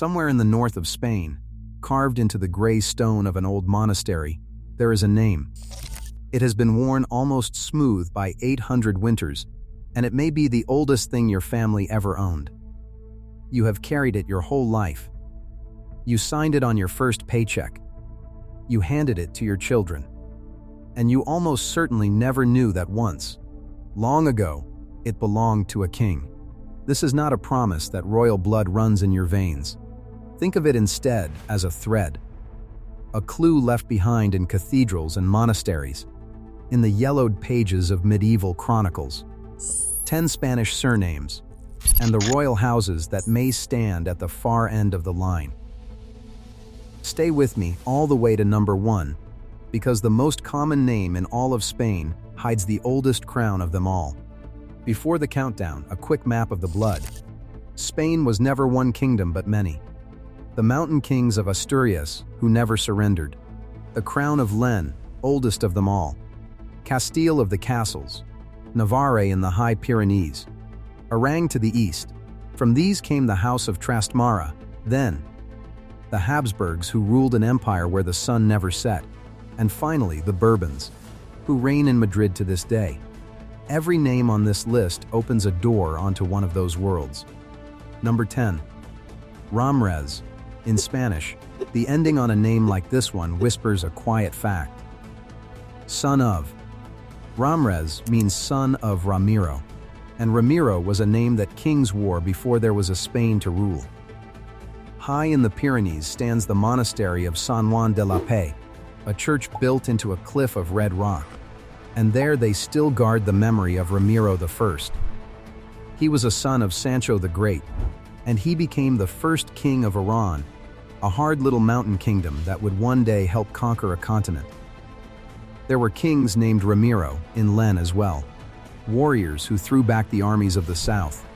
Somewhere in the north of Spain, carved into the gray stone of an old monastery, there is a name. It has been worn almost smooth by 800 winters, and it may be the oldest thing your family ever owned. You have carried it your whole life. You signed it on your first paycheck. You handed it to your children. And you almost certainly never knew that once, long ago, it belonged to a king. This is not a promise that royal blood runs in your veins. Think of it instead as a thread. A clue left behind in cathedrals and monasteries, in the yellowed pages of medieval chronicles. 10 Spanish surnames, and the royal houses that may stand at the far end of the line. Stay with me all the way to number 1, because the most common name in all of Spain hides the oldest crown of them all. Before the countdown, a quick map of the blood. Spain was never one kingdom but many. The mountain kings of Asturias, who never surrendered. The crown of León, oldest of them all. Castile of the castles. Navarre in the high Pyrenees. Aragón to the east. From these came the House of Trastámara, then the Habsburgs, who ruled an empire where the sun never set. And finally, the Bourbons, who reign in Madrid to this day. Every name on this list opens a door onto one of those worlds. Number 10. Ramírez. In Spanish, the ending on a name like this one whispers a quiet fact. Son of. Ramírez means son of Ramiro, and Ramiro was a name that kings wore before there was a Spain to rule. High in the Pyrenees stands the monastery of San Juan de la Paz, a church built into a cliff of red rock, and there they still guard the memory of Ramiro I. He was a son of Sancho the Great, and he became the first king of Aragón, a hard little mountain kingdom that would one day help conquer a continent. There were kings named Ramiro in León as well, warriors who threw back the armies of the south.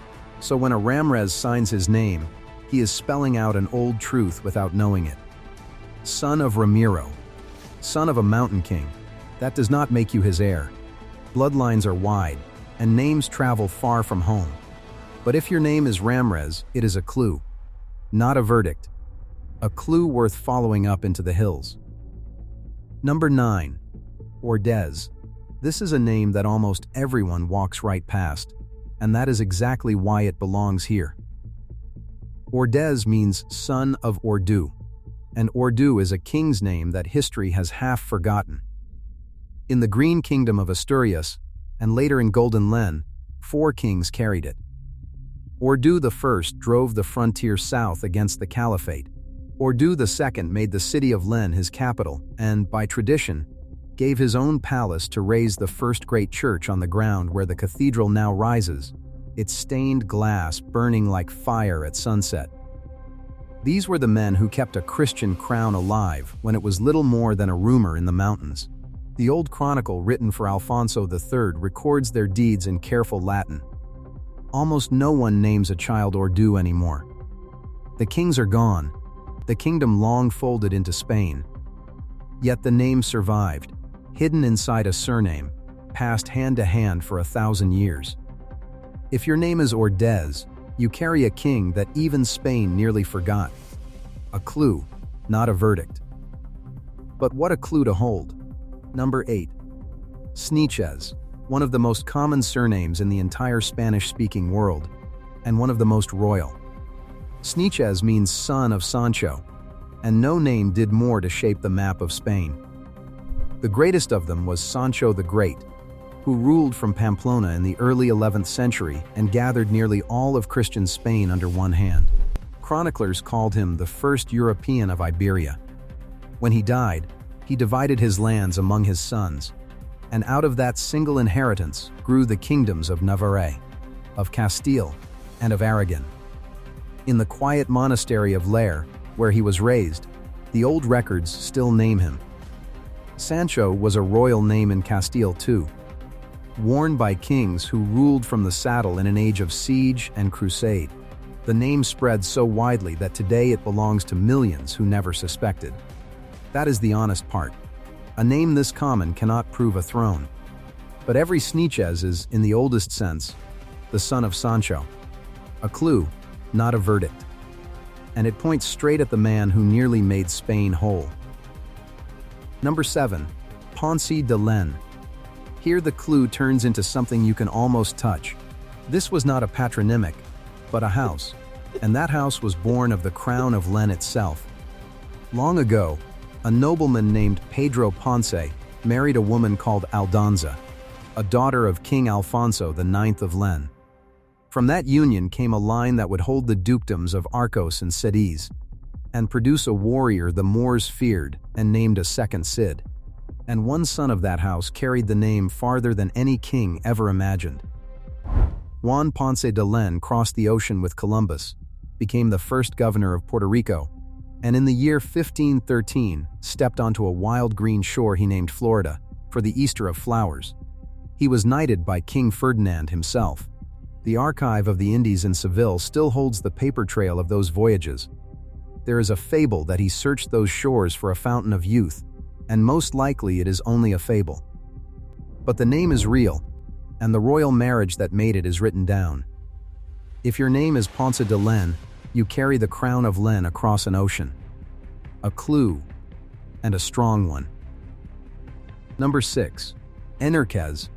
So when a Ramírez signs his name, he is spelling out an old truth without knowing it. Son of Ramiro, son of a mountain king, that does not make you his heir. Bloodlines are wide, and names travel far from home. But if your name is Ramírez, it is a clue, not a verdict. A clue worth following up into the hills. Number 9. Ordóñez. This is a name that almost everyone walks right past, and that is exactly why it belongs here. Ordóñez means son of Ordu, and Ordu is a king's name that history has half forgotten. In the Green Kingdom of Asturias, and later in Golden León, 4 kings carried it. Ordu I drove the frontier south against the Caliphate. Ordu II made the city of León his capital and, by tradition, gave his own palace to raise the first great church on the ground where the cathedral now rises, its stained glass burning like fire at sunset. These were the men who kept a Christian crown alive when it was little more than a rumor in the mountains. The old chronicle written for Alfonso III records their deeds in careful Latin. Almost no one names a child Ordu anymore. The kings are gone, the kingdom long folded into Spain. Yet the name survived, hidden inside a surname, passed hand to hand for 1,000 years. If your name is Ordóñez, you carry a king that even Spain nearly forgot. A clue, not a verdict. But what a clue to hold. Number 8. Sánchez, one of the most common surnames in the entire Spanish-speaking world, and one of the most royal. Sánchez means son of Sancho, and no name did more to shape the map of Spain. The greatest of them was Sancho the Great, who ruled from Pamplona in the early 11th century and gathered nearly all of Christian Spain under one hand. Chroniclers called him the first European of Iberia. When he died, he divided his lands among his sons, and out of that single inheritance grew the kingdoms of Navarre, of Castile, and of Aragón. In the quiet monastery of Lair, where he was raised, the old records still name him. Sancho was a royal name in Castile too, worn by kings who ruled from the saddle in an age of siege and crusade. The name spread so widely that today it belongs to millions who never suspected. That is the honest part. A name this common cannot prove a throne. But every Sánchez is, in the oldest sense, the son of Sancho. A clue, not a verdict. and it points straight at the man who nearly made Spain whole. Number 7. Ponce de León. Here the clue turns into something you can almost touch. This was not a patronymic, but a house, and that house was born of the crown of León itself. Long ago, a nobleman named Pedro Ponce married a woman called Aldonza, a daughter of King Alfonso IX of León. From that union came a line that would hold the dukedoms of Arcos and Cadiz, and produce a warrior the Moors feared and named a second Cid. And one son of that house carried the name farther than any king ever imagined. Juan Ponce de León crossed the ocean with Columbus, became the first governor of Puerto Rico, and in the year 1513 stepped onto a wild green shore he named Florida for the Easter of Flowers. He was knighted by King Ferdinand himself. The archive of the Indies in Seville still holds the paper trail of those voyages. There is a fable that he searched those shores for a fountain of youth, and most likely it is only a fable. But the name is real, and the royal marriage that made it is written down. If your name is Ponce de León, you carry the crown of León across an ocean. A clue, and a strong one. Number 6. Enríquez.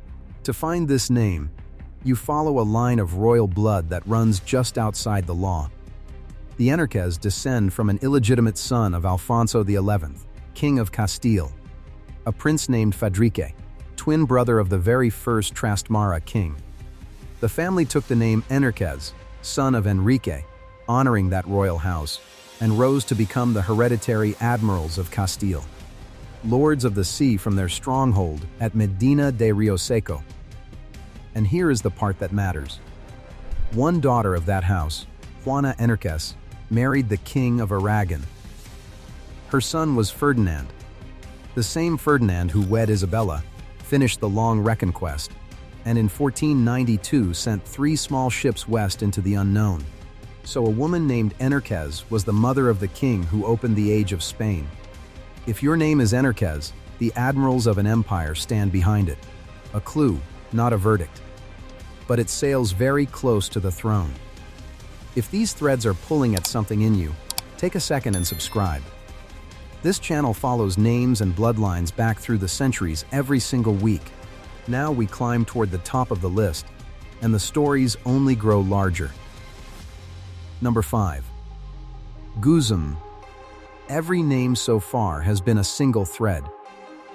To find this name, you follow a line of royal blood that runs just outside the law. The Enríquez descend from an illegitimate son of Alfonso XI, King of Castile, a prince named Fadrique, twin brother of the very first Trastámara king. The family took the name Enríquez, son of Enrique, honoring that royal house, and rose to become the hereditary admirals of Castile, lords of the sea from their stronghold at Medina de Rioseco. And here is the part that matters. One daughter of that house, Juana Enríquez, married the King of Aragón. Her son was Ferdinand. The same Ferdinand who wed Isabella, finished the long Reconquest, and in 1492 sent 3 small ships west into the unknown. So a woman named Enríquez was the mother of the king who opened the Age of Spain. If your name is Enríquez, the admirals of an empire stand behind it. A clue, not a verdict. But it sails very close to the throne. If these threads are pulling at something in you, take a second and subscribe. This channel follows names and bloodlines back through the centuries every single week. Now we climb toward the top of the list, and the stories only grow larger. Number 5. Guzmán. Every name so far has been a single thread.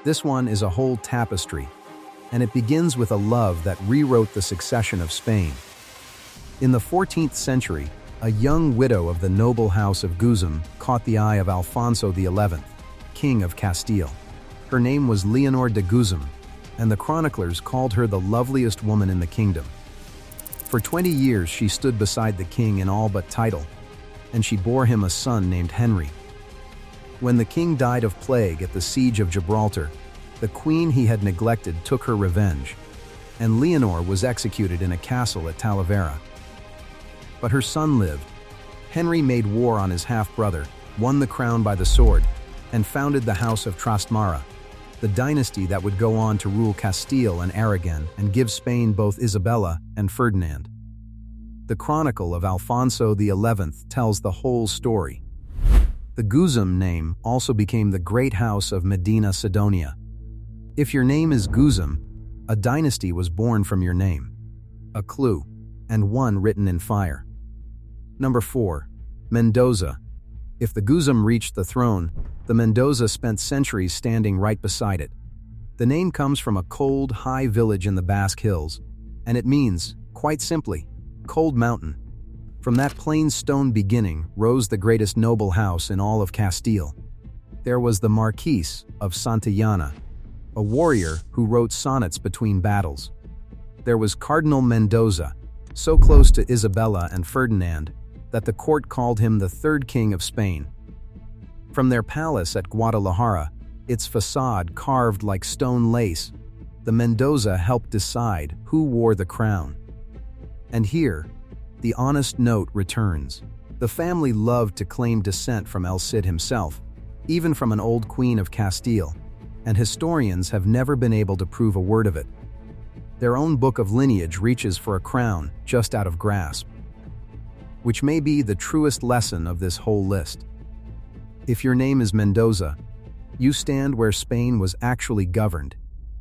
This one is a whole tapestry, and it begins with a love that rewrote the succession of Spain. In the 14th century, a young widow of the noble house of Guzmán caught the eye of Alfonso XI, King of Castile. Her name was Leonor de Guzmán, and the chroniclers called her the loveliest woman in the kingdom. For 20 years she stood beside the king in all but title, and she bore him a son named Henry. When the king died of plague at the siege of Gibraltar, the queen he had neglected took her revenge, and Leonor was executed in a castle at Talavera. But her son lived. Henry made war on his half-brother, won the crown by the sword, and founded the House of Trastámara, the dynasty that would go on to rule Castile and Aragón and give Spain both Isabella and Ferdinand. The Chronicle of Alfonso XI tells the whole story. The Guzmán name also became the Great House of Medina Sidonia. If your name is Guzmán, a dynasty was born from your name. A clue, and one written in fire. Number 4. Mendoza. If the Guzmán reached the throne, the Mendoza spent centuries standing right beside it. The name comes from a cold, high village in the Basque Hills, and it means, quite simply, cold mountain. From that plain stone beginning rose the greatest noble house in all of Castile. There was the Marquis of Santillana, a warrior who wrote sonnets between battles. There was Cardinal Mendoza, so close to Isabella and Ferdinand that the court called him the third king of Spain. From their palace at Guadalajara, its facade carved like stone lace, the Mendoza helped decide who wore the crown. And here, the honest note returns. The family loved to claim descent from El Cid himself, even from an old queen of Castile, and historians have never been able to prove a word of it. Their own book of lineage reaches for a crown just out of grasp. which may be the truest lesson of this whole list. If your name is Mendoza, you stand where Spain was actually governed,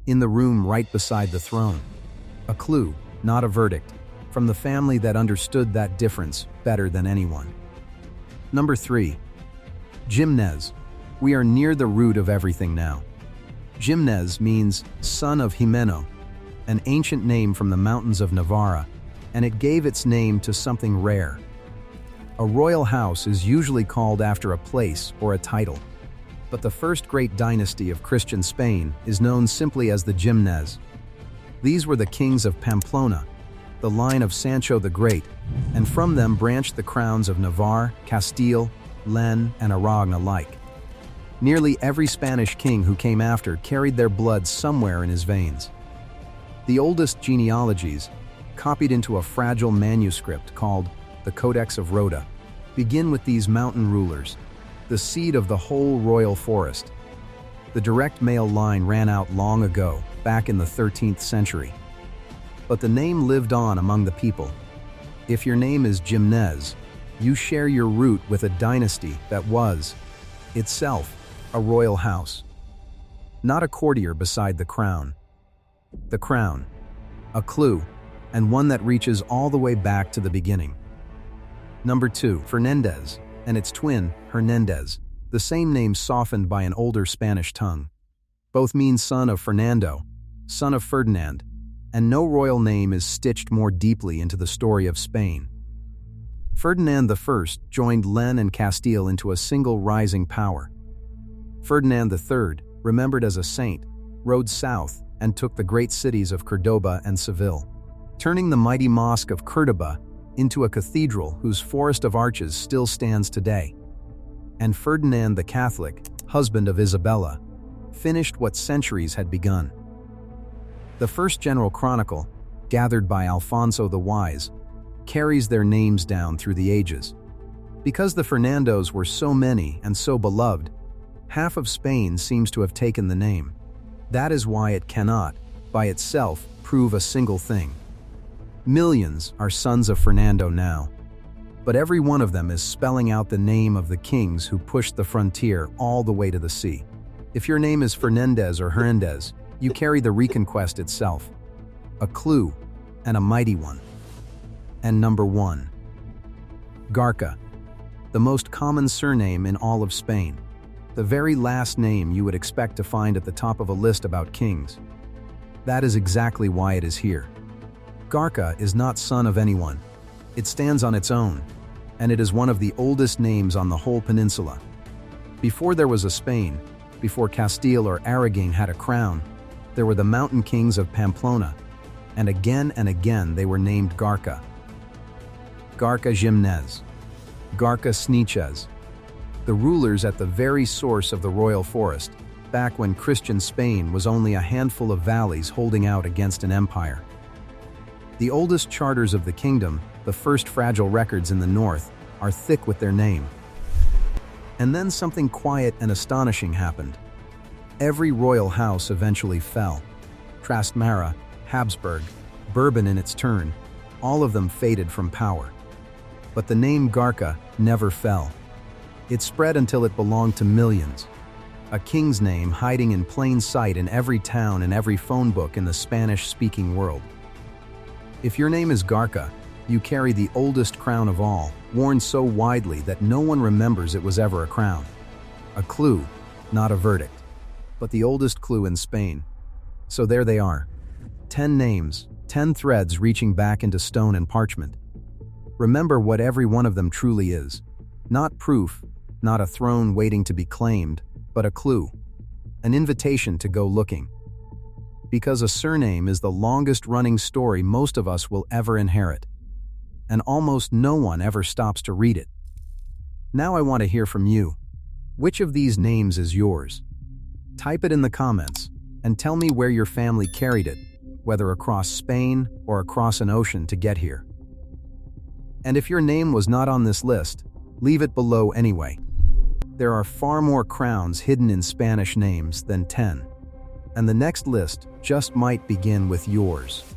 in the room right beside the throne. A clue, not a verdict, from the family that understood that difference better than anyone. Number 3. Jiménez. We are near the root of everything now. Jiménez means son of Jimeno, an ancient name from the mountains of Navarre, and it gave its name to something rare. A royal house is usually called after a place or a title, but the first great dynasty of Christian Spain is known simply as the Jiménez. These were the kings of Pamplona, the line of Sancho the Great, and from them branched the crowns of Navarre, Castile, León, and Aragón alike. Nearly every Spanish king who came after carried their blood somewhere in his veins. The oldest genealogies, copied into a fragile manuscript called the Codex of Roda, begin with these mountain rulers, the seed of the whole royal forest. The direct male line ran out long ago, back in the 13th century. But the name lived on among the people. If your name is Jiménez, you share your root with a dynasty that was, itself, a royal house. Not a courtier beside the crown. The crown, a clue, and one that reaches all the way back to the beginning. Number 2, Fernández, and its twin, Hernández, the same name softened by an older Spanish tongue. Both mean son of Fernando, son of Ferdinand, and no royal name is stitched more deeply into the story of Spain. Ferdinand I joined León and Castile into a single rising power. Ferdinand III, remembered as a saint, rode south and took the great cities of Córdoba and Seville, turning the mighty Mosque of Córdoba into a cathedral whose forest of arches still stands today. And Ferdinand the Catholic, husband of Isabella, finished what centuries had begun. The first general chronicle, gathered by Alfonso the Wise, carries their names down through the ages. Because the Fernandos were so many and so beloved, half of Spain seems to have taken the name. That is why it cannot, by itself, prove a single thing. Millions are sons of Fernando now, but every one of them is spelling out the name of the kings who pushed the frontier all the way to the sea. If your name is Fernández or Hernández, you carry the Reconquest itself, a clue and a mighty one. And number 1. García, the most common surname in all of Spain, the very last name you would expect to find at the top of a list about kings. That is exactly why it is here. García is not son of anyone. It stands on its own, and it is one of the oldest names on the whole peninsula. Before there was a Spain, before Castile or Aragón had a crown, there were the mountain kings of Pamplona, and again they were named García. García Jiménez, García Sánchez, the rulers at the very source of the royal forest, back when Christian Spain was only a handful of valleys holding out against an empire. The oldest charters of the kingdom, the first fragile records in the north, are thick with their name. And then something quiet and astonishing happened. Every royal house eventually fell. Trastámara, Habsburg, Bourbon in its turn, all of them faded from power. But the name García never fell. It spread until it belonged to millions. A king's name hiding in plain sight in every town and every phone book in the Spanish-speaking world. If your name is García, you carry the oldest crown of all, worn so widely that no one remembers it was ever a crown. A clue, not a verdict, but the oldest clue in Spain. So there they are. 10 names, 10 threads reaching back into stone and parchment. Remember what every one of them truly is. Not proof, not a throne waiting to be claimed, but a clue. An invitation to go looking. Because a surname is the longest-running story most of us will ever inherit. And almost no one ever stops to read it. Now I want to hear from you. Which of these names is yours? Type it in the comments, and tell me where your family carried it, whether across Spain or across an ocean to get here. And if your name was not on this list, leave it below anyway. There are far more crowns hidden in Spanish names than 10. And the next list just might begin with yours.